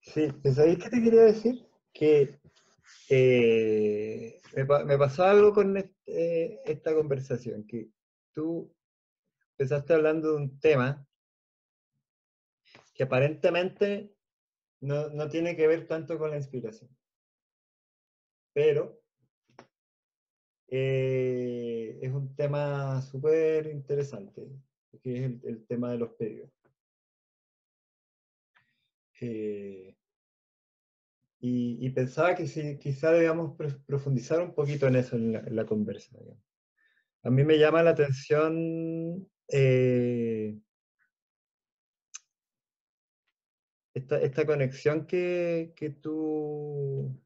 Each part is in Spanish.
Sí, pues ahí que te quería decir que me pasó algo con esta conversación, que tú empezaste hablando de un tema que aparentemente no tiene que ver tanto con la inspiración, pero es un tema súper interesante, que es el tema de los pedidos. Eh, y pensaba que si, quizá debíamos profundizar un poquito en eso en la conversa, digamos. A mí me llama la atención esta conexión que tú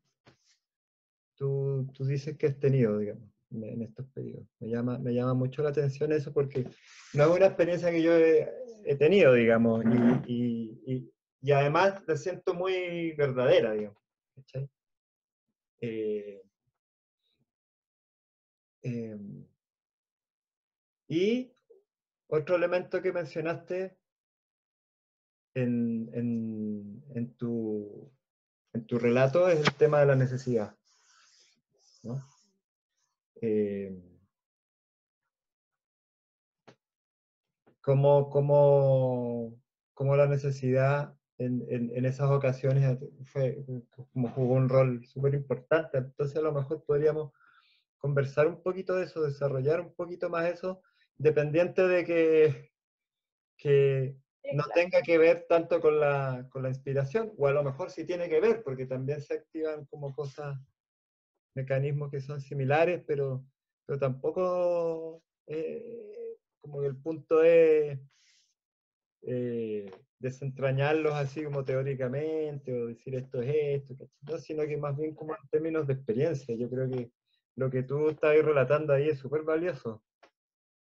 dices que has tenido, digamos, en estos periodos. Me llama mucho la atención eso porque no es una experiencia que yo he tenido, digamos, y además la siento muy verdadera, digamos. ¿Cachai? Eh, eh, y otro elemento que mencionaste en tu relato es el tema de la necesidad, ¿no? Eh, cómo la necesidad en esas ocasiones fue, como jugó un rol súper importante. Entonces a lo mejor podríamos conversar un poquito de eso, desarrollar un poquito más eso, dependiente de que Sí, no claro. tenga que ver tanto con la inspiración, o a lo mejor sí tiene que ver, porque también se activan como cosas, mecanismos que son similares, pero tampoco como que el punto es desentrañarlos así como teóricamente o decir esto es esto, ¿cachai? No, sino que más bien como en términos de experiencia. Yo creo que lo que tú estás relatando ahí es súper valioso.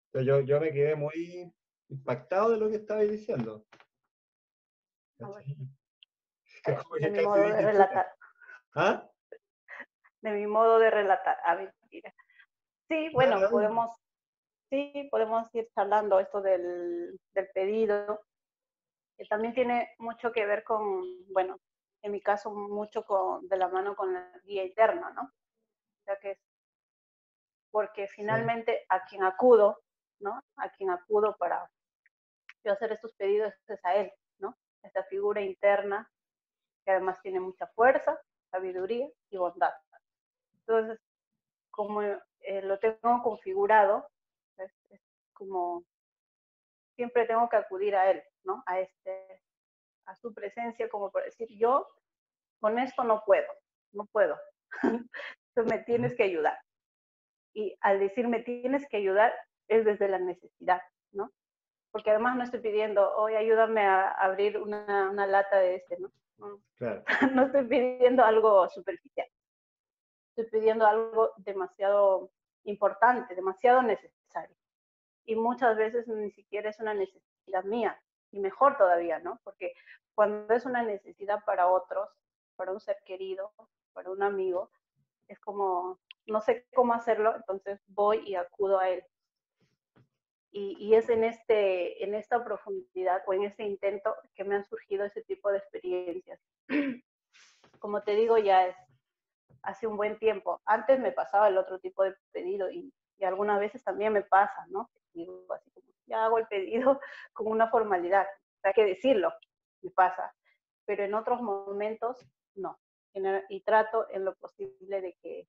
O sea, yo me quedé muy impactado de lo que estabas diciendo. Ah, bueno, ¿Cachai? Que como de que mi casi modo de dices, chuta. relatar, ¿Ah? de mi modo de relatar. A ver, mira. Sí, No, bueno, no. podemos ir charlando esto del pedido, que también tiene mucho que ver con, bueno, en mi caso, mucho de la mano con la guía interna, ¿no? O sea que es porque Sí. finalmente a quien acudo, ¿no? A quien acudo para yo hacer estos pedidos es a él, ¿no? Esta figura interna que además tiene mucha fuerza, sabiduría y bondad. Entonces, como lo tengo configurado, es como siempre tengo que acudir a él, ¿no? A su presencia, como por decir, yo con esto no puedo. Entonces me tienes que ayudar. Y al decir me tienes que ayudar es desde la necesidad, ¿no? Porque además no estoy pidiendo, hoy ayúdame a abrir una lata de ¿no? Claro. No estoy pidiendo algo superficial, estoy pidiendo algo demasiado importante, demasiado necesario. Y muchas veces ni siquiera es una necesidad mía, y mejor todavía, ¿no? Porque cuando es una necesidad para otros, para un ser querido, para un amigo, es como, no sé cómo hacerlo, entonces voy y acudo a él. Y es en esta profundidad o en este intento que me han surgido ese tipo de experiencias. Como te digo, ya es hace un buen tiempo. Antes me pasaba el otro tipo de pedido y algunas veces también me pasa, ¿no? Digo así como, ya hago el pedido con una formalidad, hay que decirlo, me pasa. Pero en otros momentos, no. Y trato en lo posible de que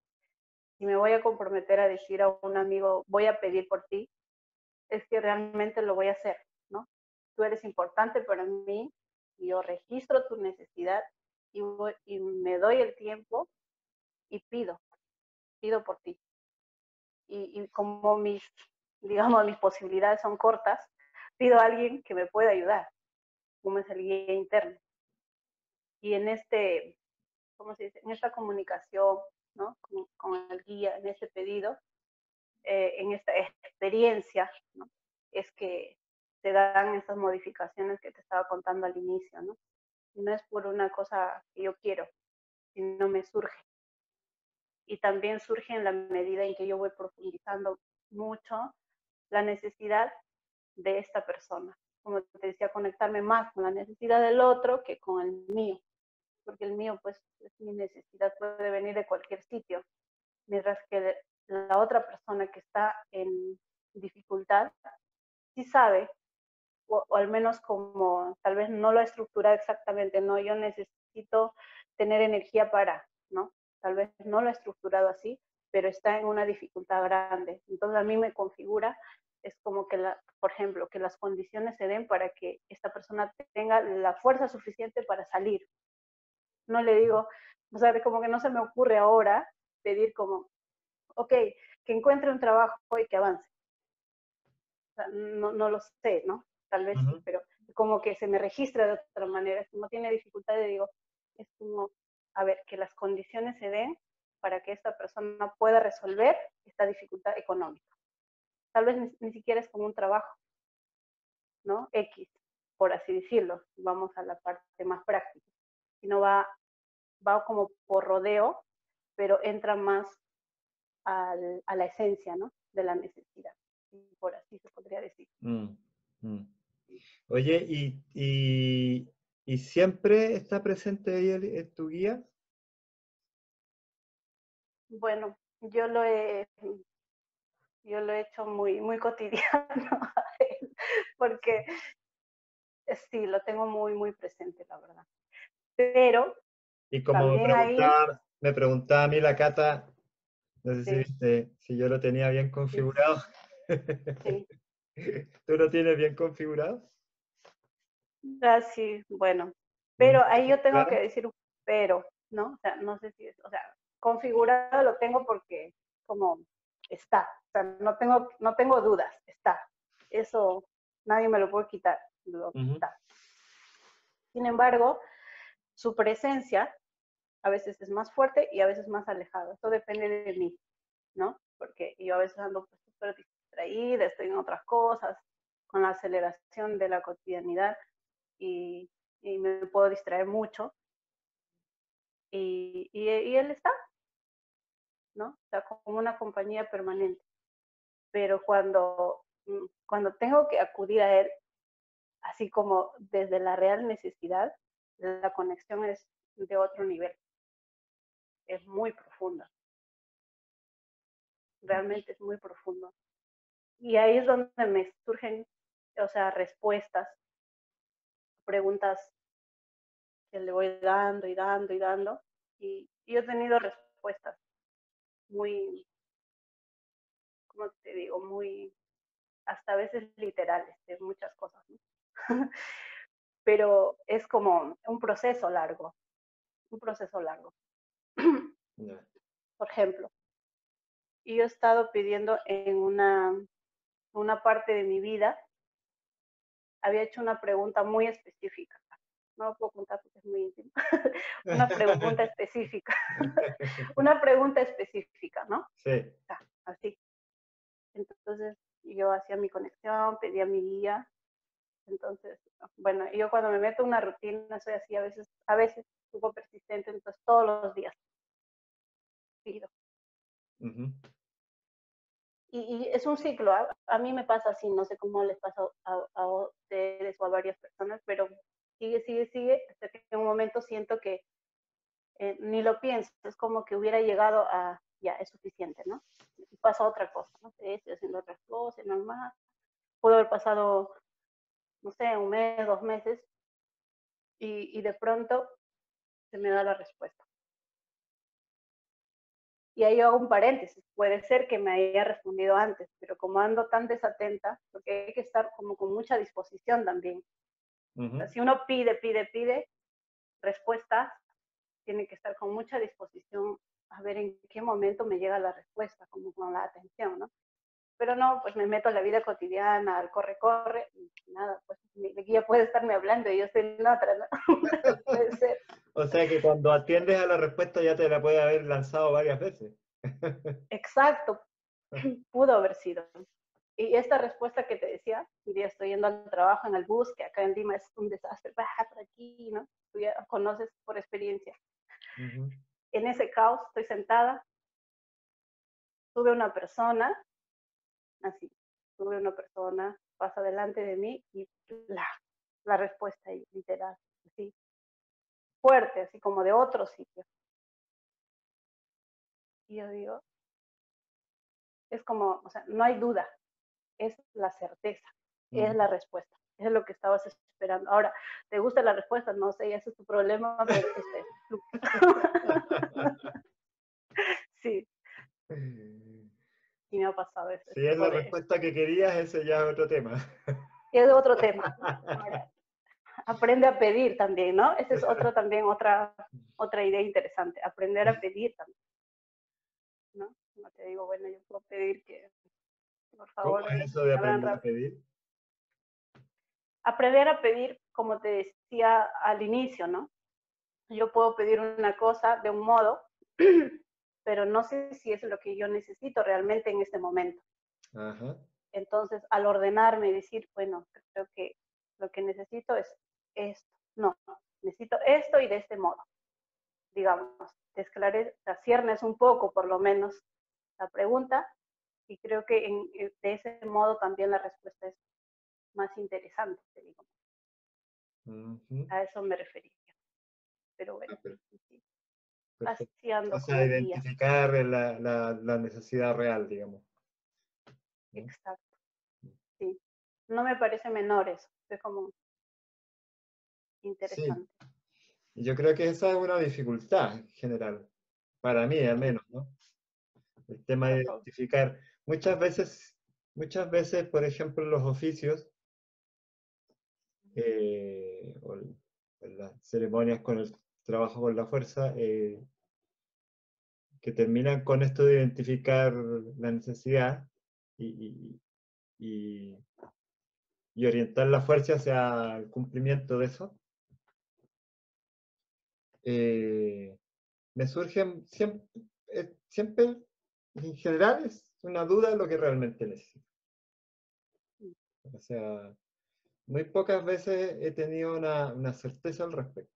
si me voy a comprometer a decir a un amigo, voy a pedir por ti, es que realmente lo voy a hacer, ¿no? Tú eres importante para mí, y yo registro tu necesidad y me doy el tiempo y pido por ti. Y como digamos, mis posibilidades son cortas, pido a alguien que me pueda ayudar, como es el guía interno. Y ¿cómo se dice? En esta comunicación, ¿no? Con el guía, en este pedido, en esta experiencia, ¿no? Es que te dan estas modificaciones que te estaba contando al inicio, ¿no? Y no es por una cosa que yo quiero, sino me surge. Y también surge en la medida en que yo voy profundizando mucho la necesidad de esta persona. Como te decía, conectarme más con la necesidad del otro que con el mío. porque el mío, pues, mi necesidad puede venir de cualquier sitio, mientras que la otra persona que está en dificultad sí sabe, o al menos como tal vez no lo ha estructurado exactamente, no, yo necesito tener energía para, ¿no? Tal vez no lo ha estructurado así, pero está en una dificultad grande. Entonces a mí me configura, es como que, por ejemplo, que las condiciones se den para que esta persona tenga la fuerza suficiente para salir. No le digo, o sea, como que no se me ocurre ahora pedir como, ok, que encuentre un trabajo y que avance. O sea, no lo sé, ¿no? Tal vez sí, pero como que se me registra de otra manera, como tiene dificultades, digo, es como, a ver, que las condiciones se den para que esta persona pueda resolver esta dificultad económica. Tal vez ni siquiera es como un trabajo, ¿no? X, por así decirlo, vamos a la parte más práctica, sino va como por rodeo, pero entra más a la esencia, ¿no? De la necesidad, por así se podría decir. Mm, mm. Oye, ¿y siempre está presente ahí tu guía? Bueno, yo lo he hecho muy, muy cotidiano, porque sí, lo tengo muy, muy presente, la verdad. Pero Y como también ahí, me preguntaba a mí la Cata, no sé si sí, viste, si yo lo tenía bien sí, configurado. sí. ¿Tú lo tienes bien configurado? Sí, bueno. ¿Mm? Pero ahí yo tengo que ¿Claro? decir un pero, ¿no? O sea, no sé si es, o sea, configurado lo tengo porque como está. O sea, no tengo dudas, está. Eso nadie me lo puede quitar, lo Ujú. está. Sin embargo, su presencia a veces es más fuerte y a veces más alejado. Eso depende de mí, ¿no? Porque yo a veces ando pues, súper distraída, estoy en otras cosas, con la aceleración de la cotidianidad y, me puedo distraer mucho. Y él está, ¿no? O sea, como una compañía permanente. Pero cuando tengo que acudir a él, así como desde la real necesidad, la conexión es de otro nivel, es muy profunda, realmente es muy profundo. Y ahí es donde me surgen, o sea, respuestas, preguntas que le voy dando y dando y dando. Y yo he tenido respuestas muy, ¿cómo te digo? Muy, hasta a veces literales de muchas cosas, ¿no? Pero es como un proceso largo, un proceso largo. Ya. Por ejemplo, yo he estado pidiendo en una parte de mi vida, había hecho una pregunta muy específica. No lo puedo contar porque es muy íntimo. Una pregunta específica. Una pregunta específica, ¿no? Sí. Así. Entonces, yo hacía mi conexión, pedía mi guía. Entonces, bueno, yo cuando me meto en una rutina soy así a veces poco persistente, entonces todos los días pido. Ujú. Y es un ciclo, a mí me pasa así, no sé cómo les pasa a ustedes o a varias personas, pero sigue, sigue, sigue, hasta que en un momento siento que ni lo pienso, es como que hubiera llegado a, ya, es suficiente, ¿no? Y pasa otra cosa, no sé, estoy haciendo otras cosas, normal. Pudo haber pasado, no sé, un mes, 2 meses, y de pronto se me da la respuesta. Y ahí hago un paréntesis, puede ser que me haya respondido antes, pero como ando tan desatenta, porque hay que estar como con mucha disposición también. O sea, Ujú. si uno pide, pide, pide respuestas, tiene que estar con mucha disposición a ver en qué momento me llega la respuesta, como con la atención, ¿no? Pero no, pues me meto a la vida cotidiana, al corre, corre, y nada, pues mi guía puede estarme hablando y yo estoy en otra, ¿no? Puede ser. O sea que cuando atiendes a la respuesta ya te la puede haber lanzado varias veces. Exacto, pudo haber sido. Y esta respuesta que te decía, un día estoy yendo al trabajo en el bus, que acá en Lima es un desastre, baja por aquí, ¿no? Tú ya conoces por experiencia. Ujú. En ese caos estoy sentada, sube una persona, así, sube una persona, pasa delante de mí y la respuesta ahí, literal, así. fuerte, así como de otro sitio. Y yo digo, es como, o sea, no hay duda, es la certeza, es la respuesta, es lo que estabas esperando. Ahora, ¿te gusta la respuesta? No sé, ese es tu problema, pero este es tu. Sí, sí me ha pasado ese Si es la tipo de. respuesta que querías, ese ya es otro tema. Es otro tema. Ahora, aprende a pedir también, ¿no? Esa es otro, también otra idea interesante, aprender a pedir también, ¿no? No te digo, bueno, yo puedo pedir que, por ¿Cómo favor, es eso de me abran aprender a rápido. pedir? Aprender a pedir, como te decía al inicio, ¿no? Yo puedo pedir una cosa de un modo, pero no sé si es lo que yo necesito realmente en este momento. Ajá. Entonces, al ordenarme y decir, bueno, creo que lo que necesito es esto. No, necesito esto y de este modo. Digamos, te ciernes un poco, por lo menos, la pregunta, y creo que de ese modo también la respuesta es más interesante, te digo. Ujú. A eso me refería. Pero bueno, Ah, sí, perfecto. así ando O sea, como guía. identificar la necesidad real, digamos, ¿no? Exacto, sí. No me parece menor eso, es como Sí, interesante. y yo creo que esa es una dificultad en general, para mí al Sí, menos, ¿no? El tema para de todos. identificar. Muchas veces, por ejemplo, en los oficios, o en las ceremonias con el trabajo con la fuerza, que terminan con esto de identificar la necesidad y, y- y orientar la fuerza hacia el cumplimiento de eso, eh, me surgen siempre, en general, es una duda de lo que realmente necesito. O sea, muy pocas veces he tenido una certeza al respecto.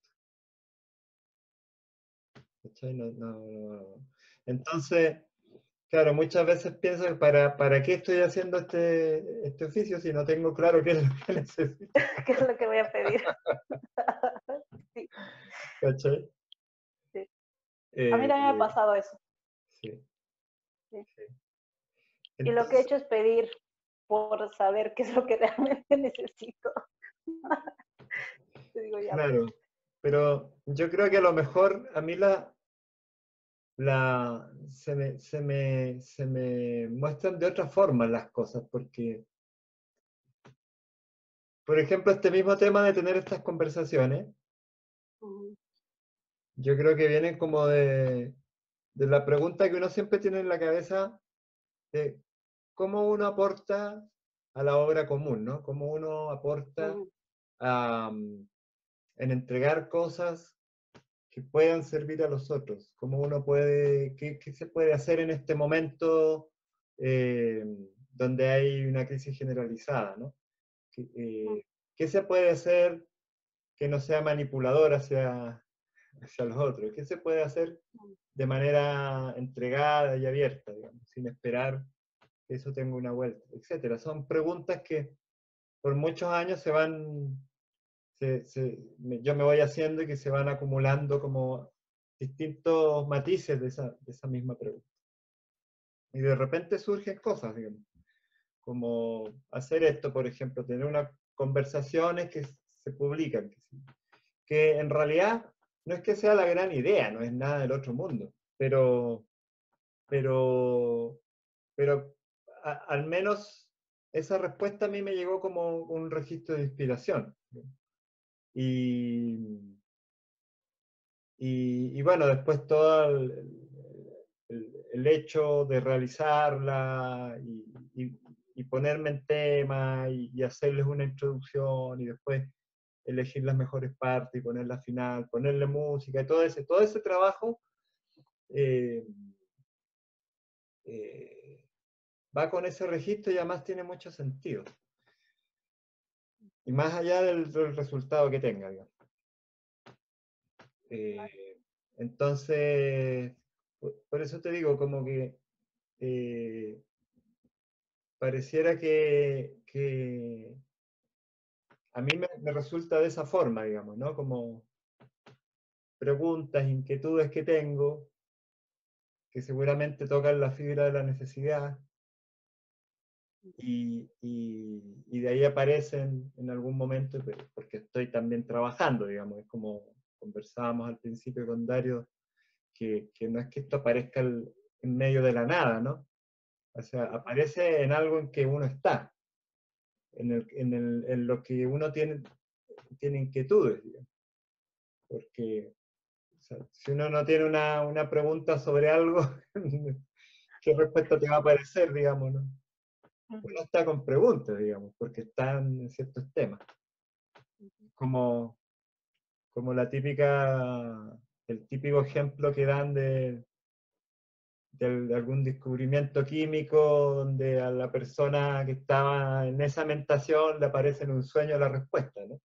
¿Cachai? Entonces, claro, muchas veces pienso que para qué estoy haciendo este oficio si no tengo claro qué es lo que necesito. ¿Qué es lo que voy a pedir? Sí, ¿Cachai? sí. A mí Eh, también me ha pasado eso. sí, Sí. sí. Y lo que he Entonces, hecho es pedir por saber qué es lo que realmente necesito. Te digo, ya pues. claro, pero yo creo que a lo mejor a mí se me muestran de otra forma las cosas, porque, por ejemplo, este mismo tema de tener estas conversaciones, Ujú, yo creo que vienen como de la pregunta que uno siempre tiene en la cabeza de cómo uno aporta a la obra común, ¿no? Cómo uno aporta ujú, en entregar cosas que puedan servir a los otros, cómo uno puede, qué se puede hacer en este momento eh, donde hay una crisis generalizada, ¿no? ¿Qué, ujú, qué se puede hacer que no sea manipulador hacia los otros? ¿Qué se puede hacer ujú, de manera entregada y abierta, digamos, sin esperar que eso tenga una vuelta, etcétera? Son preguntas que por muchos años yo me voy haciendo y que se van acumulando como distintos matices de esa misma pregunta. Y de repente surgen cosas, digamos, como hacer esto, por ejemplo, tener unas conversaciones que se publican, que en realidad no es que sea la gran idea, no es nada del otro mundo, pero, pero al menos esa respuesta a mí me llegó como un registro de inspiración. Y, y bueno, después todo el hecho de realizarla y ponerme en tema y hacerles una introducción y después elegir las mejores partes y ponerla al final, ponerle música y todo ese trabajo eh, eh, va con ese registro y además tiene mucho sentido. Y más allá del resultado que tenga, digamos. Eh, entonces, por eso te digo, como que eh, pareciera que a mí me resulta de esa forma, digamos, ¿no? Como preguntas, inquietudes que tengo, que seguramente tocan la fibra de la necesidad, y de ahí aparecen en algún momento, porque estoy también trabajando, digamos, es como conversábamos al principio con Dario, que no es que esto aparezca en medio de la nada, ¿no? O sea, aparece en algo en que uno está, en lo que uno tiene inquietudes, digamos. Porque o sea, si uno no tiene una pregunta sobre algo, ¿qué respuesta te va a aparecer, digamos, no? Uno está con preguntas, digamos, porque están en ciertos temas. Como, como el típico ejemplo que dan de algún descubrimiento químico donde a la persona que estaba en esa mentación le aparece en un sueño la respuesta, ¿no?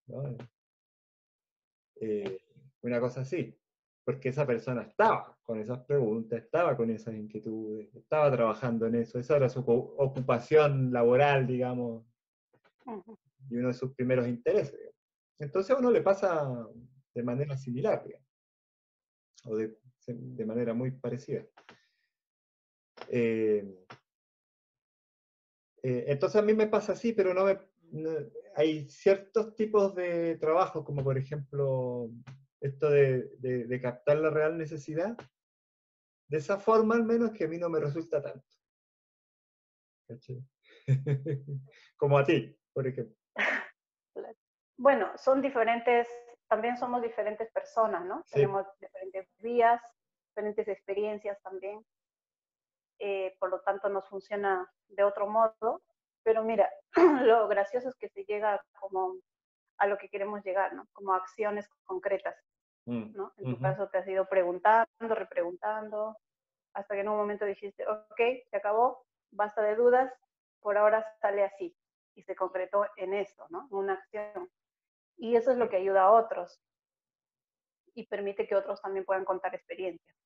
¿No? Eh, una cosa así, porque esa persona estaba con esas preguntas, estaba con esas inquietudes, estaba trabajando en eso, esa era su ocupación laboral, digamos, y uno de sus primeros intereses. Digamos. Entonces a uno le pasa de manera similar, digamos, o de manera muy parecida. Entonces a mí me pasa así, pero hay ciertos tipos de trabajos, como por ejemplo esto de captar la real necesidad, de esa forma al menos que a mí no me resulta tanto. ¿Cachai? Como a ti, por ejemplo. Bueno, son diferentes, también somos diferentes personas, ¿no? Sí. Tenemos diferentes vías, diferentes experiencias también. Por lo tanto nos funciona de otro modo. Pero mira, lo gracioso es que se llega como a lo que queremos llegar, ¿no? Como acciones concretas, ¿no? En tu caso te has ido preguntando, repreguntando, hasta que en un momento dijiste, ok, se acabó, basta de dudas, por ahora sale así. Y se concretó en esto, ¿no? En una acción. Y eso es lo que ayuda a otros y permite que otros también puedan contar experiencias.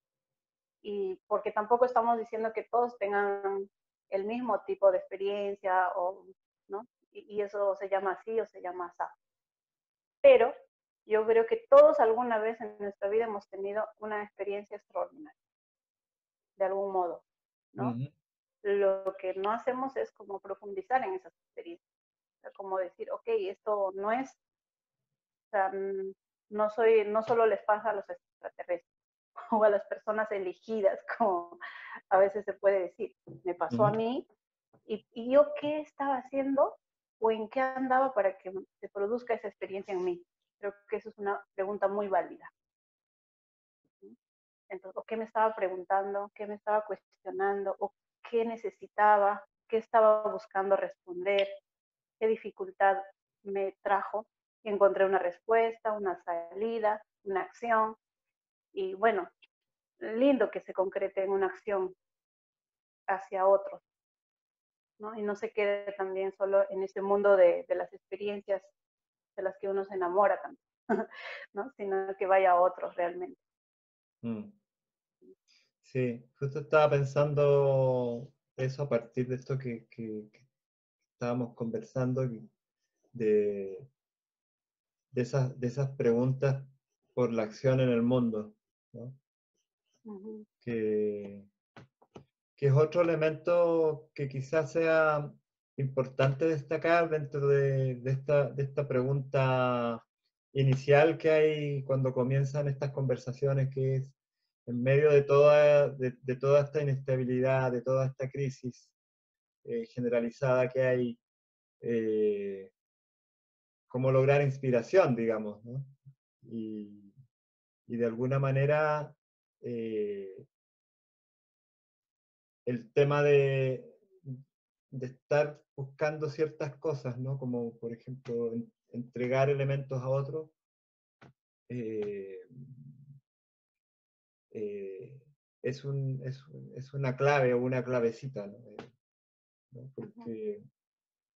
Y porque tampoco estamos diciendo que todos tengan el mismo tipo de experiencia, o, ¿no? Y eso se llama así o se llama así. Pero yo creo que todos alguna vez en nuestra vida hemos tenido una experiencia extraordinaria, de algún modo, ¿no? Lo que no hacemos es como profundizar en esas experiencias, o sea, como decir, ok, esto no es, o sea, no solo les pasa a los extraterrestres o a las personas elegidas, como a veces se puede decir, me pasó a mí, y yo qué estaba haciendo o en qué andaba para que se produzca esa experiencia en mí. Creo que eso es una pregunta muy válida. Entonces, o qué me estaba preguntando, qué me estaba cuestionando, o qué necesitaba, qué estaba buscando responder, qué dificultad me trajo. Y encontré una respuesta, una salida, una acción. Y bueno, lindo que se concrete en una acción hacia otros, ¿no? Y no se quede también solo en ese mundo de las experiencias de las que uno se enamora también, ¿no? Sino que vaya a otros realmente. Sí, justo estaba pensando eso a partir de esto que estábamos conversando, de, de esas preguntas por la acción en el mundo, ¿no? Que, que es otro elemento que quizás sea importante destacar dentro de esta pregunta inicial que hay cuando comienzan estas conversaciones, que es en medio de toda esta inestabilidad, de toda esta crisis generalizada que hay, cómo lograr inspiración, digamos, ¿no? Y de alguna manera el tema de estar buscando ciertas cosas, ¿no? Como por ejemplo entregar elementos a otros, eh, eh, es una clave o una clavecita, ¿no? ¿No? Porque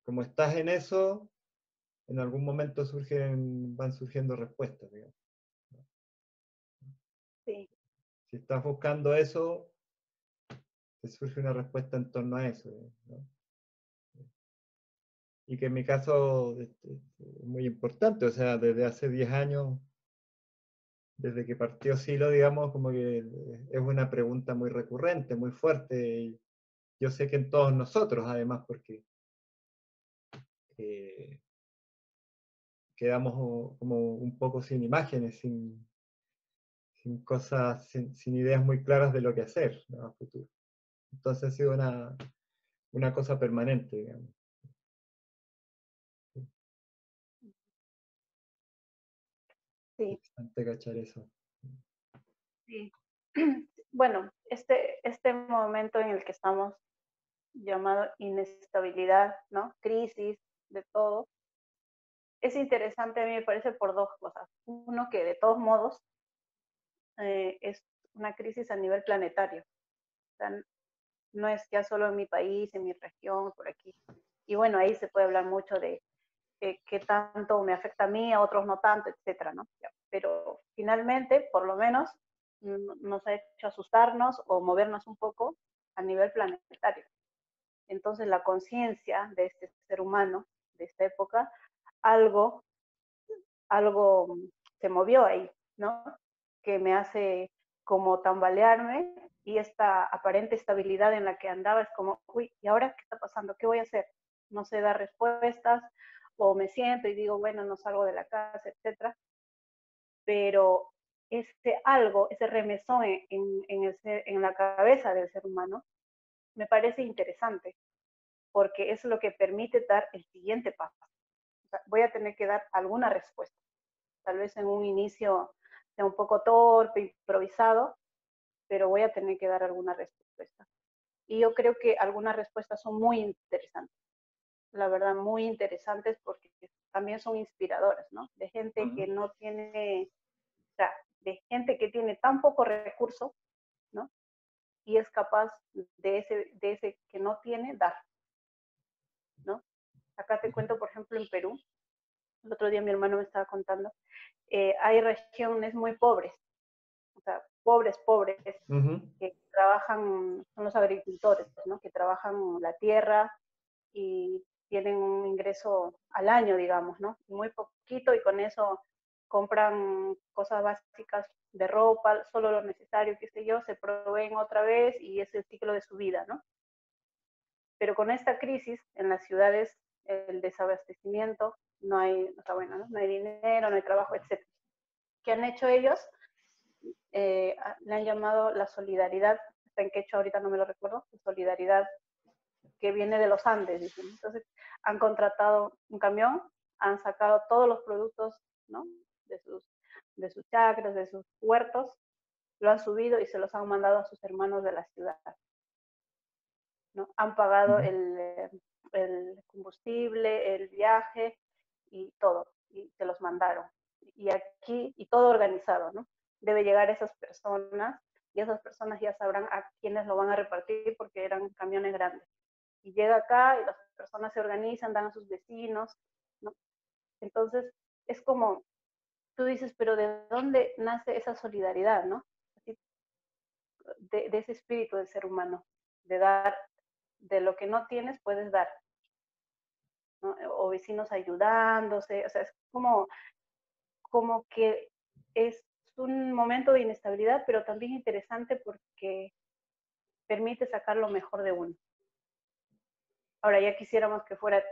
como estás en eso, en algún momento van surgiendo respuestas, digamos. Sí. Si estás buscando eso, te surge una respuesta en torno a eso, ¿no? que en mi caso es muy importante, o sea, desde hace 10 años, desde que partió Silo, digamos, como que es una pregunta muy recurrente, muy fuerte, y yo sé que en todos nosotros, además, porque eh, quedamos como un poco sin imágenes, sin cosas, sin ideas muy claras de lo que hacer, ¿no?, a futuro. Entonces ha sido una cosa permanente, digamos. Sí, Interesante cachar eso. sí. Bueno, este momento en el que estamos llamado inestabilidad, ¿no? Crisis, de todo, es interesante a mí me parece por dos cosas. Uno, que de todos modos es una crisis a nivel planetario. O sea, no es ya solo en mi país, en mi región, por aquí. Y bueno, ahí se puede hablar mucho de qué tanto me afecta a mí, a otros no tanto, etcétera, ¿no? Pero finalmente, por lo menos, nos ha hecho asustarnos o movernos un poco a nivel planetario. Entonces, la conciencia de este ser humano, de esta época, algo, algo se movió ahí, ¿no? Que me hace como tambalearme y esta aparente estabilidad en la que andaba es como, uy, ¿y ahora qué está pasando? ¿Qué voy a hacer? No sé dar respuestas o me siento y digo, bueno, no salgo de la casa, etcétera. Pero ese algo, ese remesón en la cabeza del ser humano, me parece interesante porque es lo que permite dar el siguiente paso. O sea, voy a tener que dar alguna respuesta. Tal vez en un inicio sea un poco torpe, improvisado, pero voy a tener que dar alguna respuesta. Y yo creo que algunas respuestas son muy interesantes, la verdad, muy interesantes porque también son inspiradoras, ¿no? De gente que no tiene, o sea, de gente que tiene tan poco recurso, ¿no? Y es capaz de ese que no tiene, dar, ¿no? Acá te cuento, por ejemplo, en Perú, el otro día mi hermano me estaba contando, hay regiones muy pobres, o sea, pobres, pobres, Uh-huh. que trabajan, son los agricultores, ¿no? Que trabajan la tierra y tienen un ingreso al año, digamos, ¿no? Muy poquito y con eso compran cosas básicas de ropa, solo lo necesario, qué sé yo, se proveen otra vez y es el ciclo de su vida, ¿no? Pero con esta crisis en las ciudades, el desabastecimiento, no hay, o sea, bueno, no hay dinero, no hay trabajo, etc. ¿Qué han hecho ellos? Le han llamado la solidaridad, está en quechua, ahorita no me lo recuerdo, solidaridad que viene de los Andes, dicen. Entonces, han contratado un camión, han sacado todos los productos, ¿no? De sus chacras, de sus huertos, lo han subido y se los han mandado a sus hermanos de la ciudad, ¿no? Han pagado Uh-huh. el combustible, el viaje y todo, y se los mandaron. Y aquí, y todo organizado, ¿no? Debe llegar a esas personas y esas personas ya sabrán a quiénes lo van a repartir porque eran camiones grandes. Y llega acá y las personas se organizan, dan a sus vecinos, ¿no? Entonces, es como, tú dices, pero ¿de dónde nace esa solidaridad, no? Así, de ese espíritu del ser humano, de dar, de lo que no tienes, puedes dar, ¿no? O vecinos ayudándose, o sea, es como que es un momento de inestabilidad, pero también interesante porque permite sacar lo mejor de uno. Ahora ya quisiéramos que fuera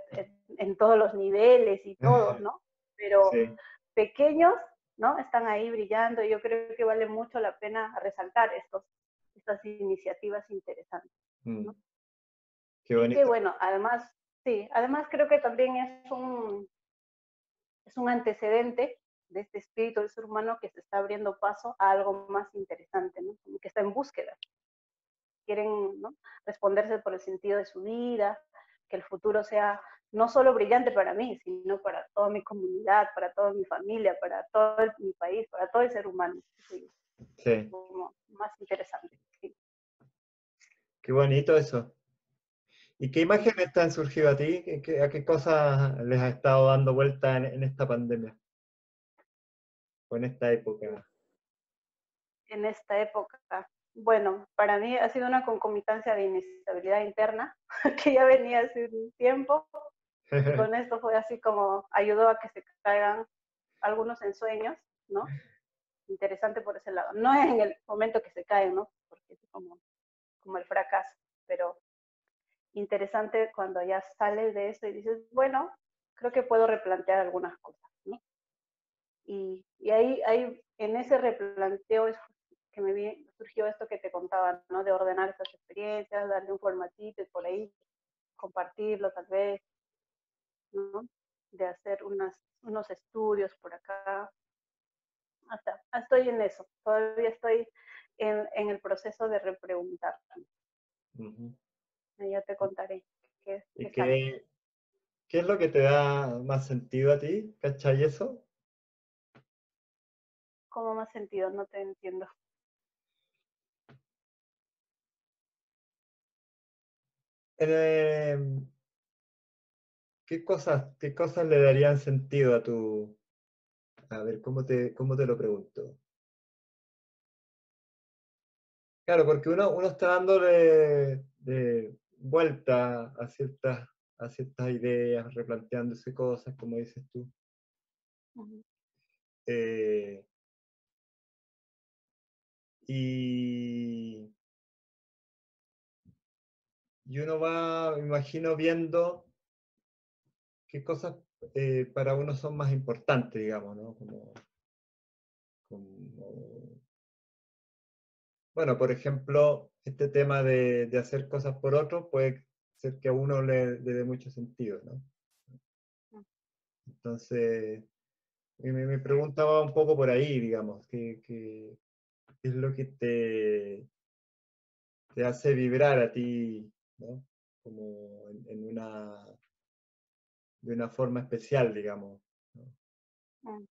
en todos los niveles y todos, ¿no? Pero Sí. pequeños, ¿no? Están ahí brillando y yo creo que vale mucho la pena resaltar estas iniciativas interesantes, ¿no? Qué Y que bonito. bueno, además, sí, además creo que también es un antecedente de este espíritu del ser humano que se está abriendo paso a algo más interesante, ¿no? Como que está en búsqueda. Quieren, ¿no? Responderse por el sentido de su vida, que el futuro sea no solo brillante para mí, sino para toda mi comunidad, para toda mi familia, para todo mi país, para todo el ser humano. Sí, Sí. como más interesante. Sí. Qué bonito eso. ¿Y qué imágenes te han surgido a ti? ¿A qué cosas les ha estado dando vuelta en esta pandemia o en esta época? En esta época, bueno, para mí ha sido una concomitancia de inestabilidad interna que ya venía hace un tiempo, Y con esto fue así como ayudó a que se caigan algunos ensueños, ¿no? Interesante por ese lado. No es en el momento que se caen, ¿no? Porque es como el fracaso, pero interesante cuando ya sales de eso y dices, bueno, creo que puedo replantear algunas cosas, ¿no? Y ahí en ese replanteo es que surgió esto que te contaba, ¿no? De ordenar estas experiencias, darle un formatito y por ahí compartirlo tal vez, ¿no? De hacer unos estudios por acá. Hasta estoy en eso, todavía estoy en el proceso de repreguntar. Ujú. Ya te contaré ¿Y qué sale. qué es lo que te da más sentido a ti? ¿Cachai eso? ¿Cómo más sentido? No te entiendo. Eh, qué cosas le darían sentido a tu... A ver, cómo te lo pregunto? Claro, porque uno está dándole de vuelta a ciertas ideas, replanteándose cosas, como dices tú. Ujú. Eh, y, y uno va, me imagino, viendo qué cosas para uno son más importantes, digamos, ¿no? Como- bueno, por ejemplo, este tema de hacer cosas por otros puede ser que a uno le dé mucho sentido, ¿no? Mm. Entonces, mi pregunta va un poco por ahí, digamos, qué es lo que te hace vibrar a ti, ¿no? Como de una forma especial, digamos, ¿no? Mm.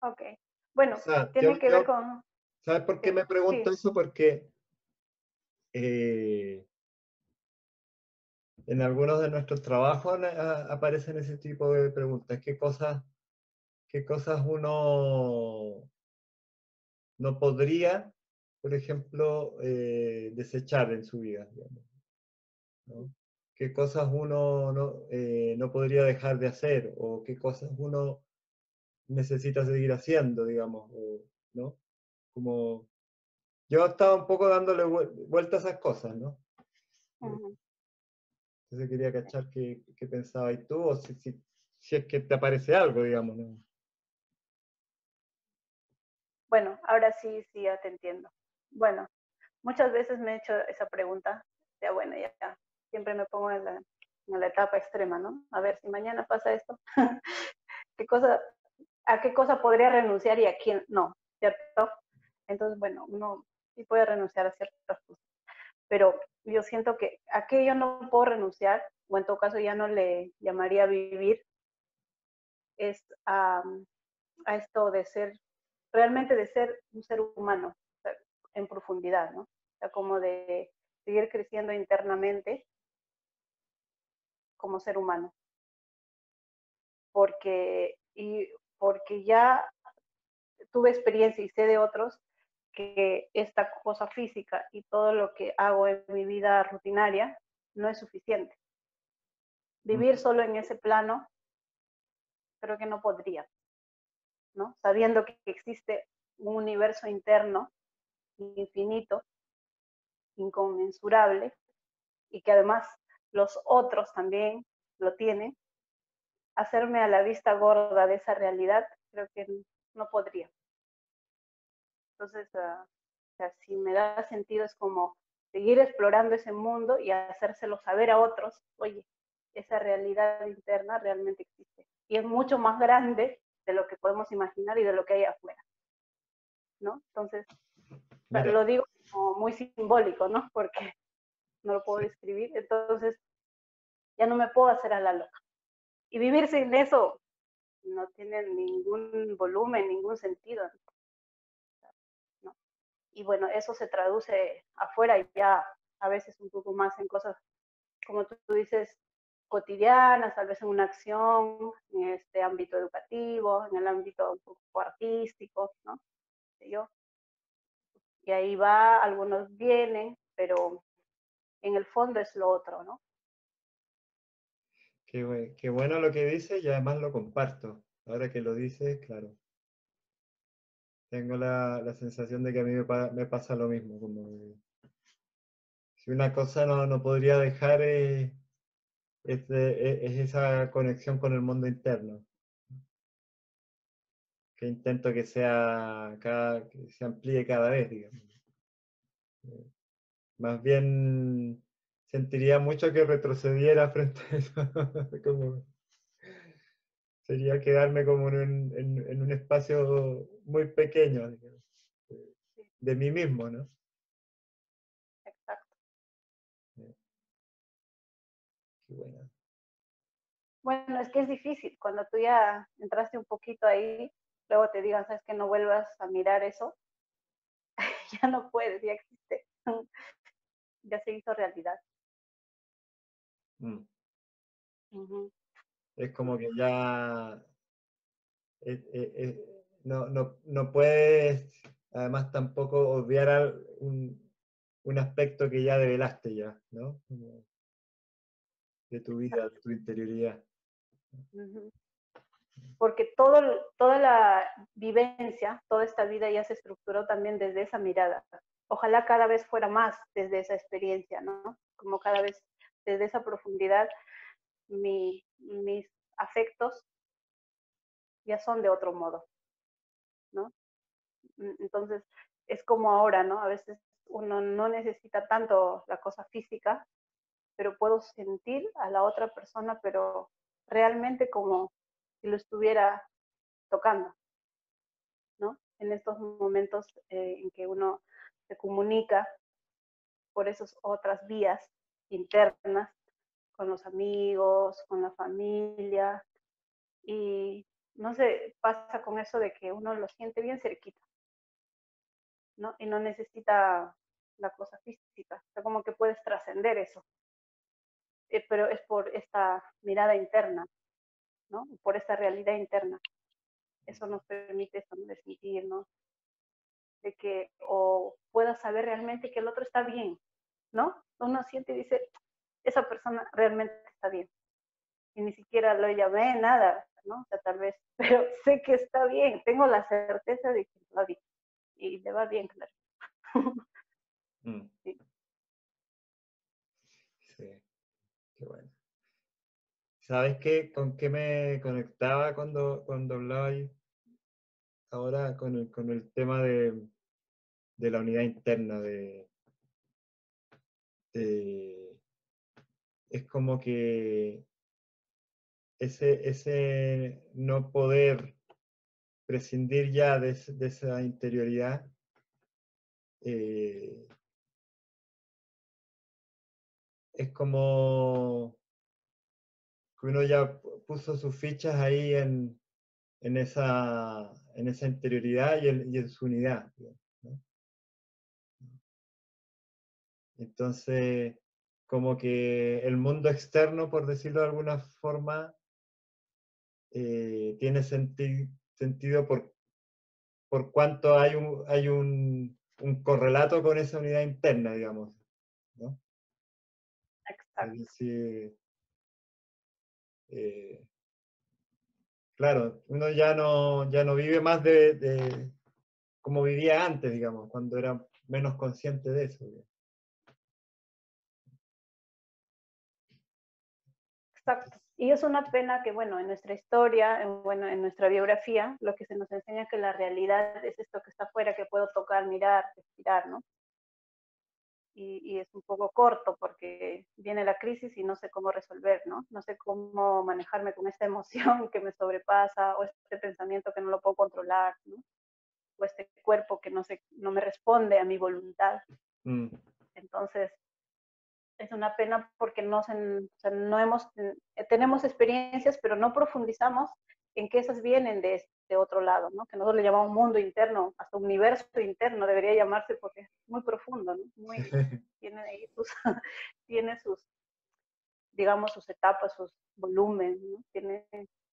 Ok. O Bueno, sea, tiene que ver con... ¿sabes por qué me pregunto Sí. eso? Porque eh, en algunos de nuestros trabajos aparecen ese tipo de preguntas. Qué cosas uno no podría, por ejemplo, desechar en su vida, digamos, ¿no? ¿Qué cosas uno no podría dejar de hacer o qué cosas uno necesita seguir haciendo, digamos, ¿no? Como yo estaba un poco dándole vuelta a esas cosas, ¿no? Ujú. Entonces quería cachar qué pensabas tú o si es que te aparece algo, digamos, ¿no? Bueno, ahora sí, sí, ya te entiendo. Bueno, muchas veces me he hecho esa pregunta. Ya, bueno, ya. Siempre me pongo en la etapa extrema, ¿no? A ver, si mañana pasa esto, ¿qué cosa, ¿a qué cosa podría renunciar y a quién no? ¿Cierto? Entonces, bueno, uno sí puede renunciar a ciertas cosas, pero yo siento que a qué yo no puedo renunciar, o en todo caso ya no le llamaría vivir, es a esto de ser, realmente de ser un ser humano, o sea, en profundidad, ¿no? O sea, como de seguir creciendo internamente como ser humano, porque, porque ya tuve experiencia y sé de otros que esta cosa física y todo lo que hago en mi vida rutinaria no es suficiente. Vivir solo en ese plano, creo que no podría, ¿no? Sabiendo que existe un universo interno infinito, inconmensurable, y que además los otros también lo tienen, hacerme a la vista gorda de esa realidad, creo que no podría. Entonces, o sea, si me da sentido es como seguir explorando ese mundo y hacérselo saber a otros, oye, esa realidad interna realmente existe. Y es mucho más grande de lo que podemos imaginar y de lo que hay afuera, ¿no? Entonces, Mira, lo digo como muy simbólico, ¿no? Porque no lo puedo sí, describir. Entonces, ya no me puedo hacer a la loca. Y vivir sin eso no tiene ningún volumen, ningún sentido, ¿no? Y bueno, eso se traduce afuera y ya a veces un poco más en cosas, como tú dices, cotidianas, tal vez en una acción, en este ámbito educativo, en el ámbito un poco artístico, ¿no? Yo. Y ahí va, algunos vienen, pero en el fondo es lo otro, ¿no? qué bueno lo que dices y además lo comparto. Ahora que lo dices, claro. Tengo la sensación de que a mí me pasa lo mismo. Como si una cosa no podría dejar es esa conexión con el mundo interno. Que intento que que se amplíe cada vez, digamos. Más bien sentiría mucho que retrocediera frente a eso. Como, sería quedarme como en un espacio muy pequeño, digamos, Sí, de mí mismo, ¿no? exacto. Qué buena. Bueno, es que es difícil. Cuando tú ya entraste un poquito ahí, luego te digan, sabes que no vuelvas a mirar eso, ya no puedes, ya existe, ya se hizo realidad. Mm. Ujú. Es como que ya no puedes, además tampoco obviar un aspecto que ya develaste ya, ¿no? Como de tu vida, de Exacto. tu interioridad. Ujú. Porque todo, toda la vivencia, toda esta vida ya se estructuró también desde esa mirada. Ojalá cada vez fuera más desde esa experiencia, ¿no? Como cada vez desde esa profundidad, mis afectos ya son de otro modo, ¿no? Entonces, es como ahora, ¿no? A veces uno no necesita tanto la cosa física, pero puedo sentir a la otra persona, pero realmente como si lo estuviera tocando, ¿no? En estos momentos en que uno se comunica por esas otras vías internas con los amigos, con la familia, y no sé, pasa con eso de que uno lo siente bien cerquita, ¿no? Y no necesita la cosa física, o sea, como que puedes trascender eso, pero es por esta mirada interna, ¿no? Por esta realidad interna. Eso nos permite eso, ¿no? De sentirnos, de que o pueda saber realmente que el otro está bien, ¿no? Uno siente y dice, esa persona realmente está bien. Y ni siquiera lo llamé, nada, ¿no? O sea, tal vez, pero sé que está bien, tengo la certeza de que va bien. Y le va bien, claro. Mm, Sí. sí, qué bueno. ¿Sabes qué? ¿Con qué me conectaba cuando hablaba ahí? Ahora con el tema de la unidad interna, de- es como que ese no poder prescindir ya de esa interioridad, eh, es como que uno ya puso sus fichas ahí en esa interioridad y en su unidad, ¿no? Entonces, como que el mundo externo, por decirlo de alguna forma, tiene sentido por cuanto hay un correlato con esa unidad interna, digamos, ¿no? Es Exacto. decir, eh, claro, uno ya no vive más como vivía antes, digamos, cuando era menos consciente de eso. Exacto. Y es una pena que, bueno, en nuestra historia, bueno, en nuestra biografía, lo que se nos enseña que la realidad es esto que está afuera, que puedo tocar, mirar, respirar, ¿no? Y es un poco corto porque viene la crisis y no sé cómo resolver, ¿no? No sé cómo manejarme con esta emoción que me sobrepasa o este pensamiento que no lo puedo controlar, ¿no? O este cuerpo que no me responde a mi voluntad. Mm, Entonces, es una pena porque o sea, no hemos, tenemos experiencias, pero no profundizamos en que esas vienen de este otro lado, ¿no? Que nosotros le llamamos mundo interno, hasta universo interno debería llamarse porque es muy profundo, ¿no? Muy, tiene ahí sus, tiene sus, digamos, sus etapas, sus volúmenes, ¿no? Tiene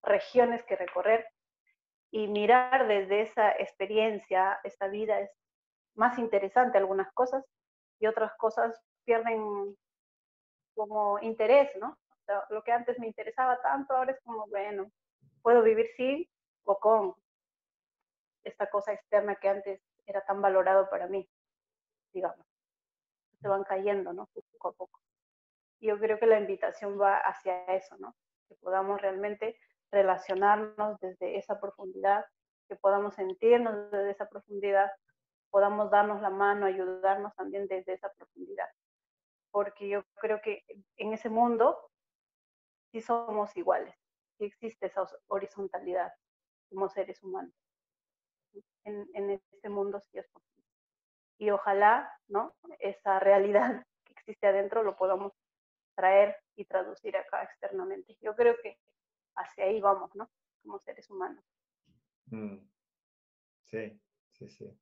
regiones que recorrer y mirar desde esa experiencia, esta vida es más interesante algunas cosas y otras cosas pierden como interés, ¿no? sea, lo que antes me interesaba tanto, ahora es como, bueno, puedo vivir sin o con esta cosa externa que antes era tan valorado para mí, digamos. Se van cayendo, ¿no? Poco a poco. Y yo creo que la invitación va hacia eso, ¿no? Que podamos realmente relacionarnos desde esa profundidad, que podamos sentirnos desde esa profundidad, podamos darnos la mano, ayudarnos también desde esa profundidad. Porque yo creo que en ese mundo sí somos iguales, sí existe esa horizontalidad como seres humanos. En este mundo sí es posible. Y ojalá, ¿no? Esa realidad que existe adentro lo podamos traer y traducir acá externamente. Yo creo que hacia ahí vamos, ¿no? Como seres humanos. Sí, sí, sí.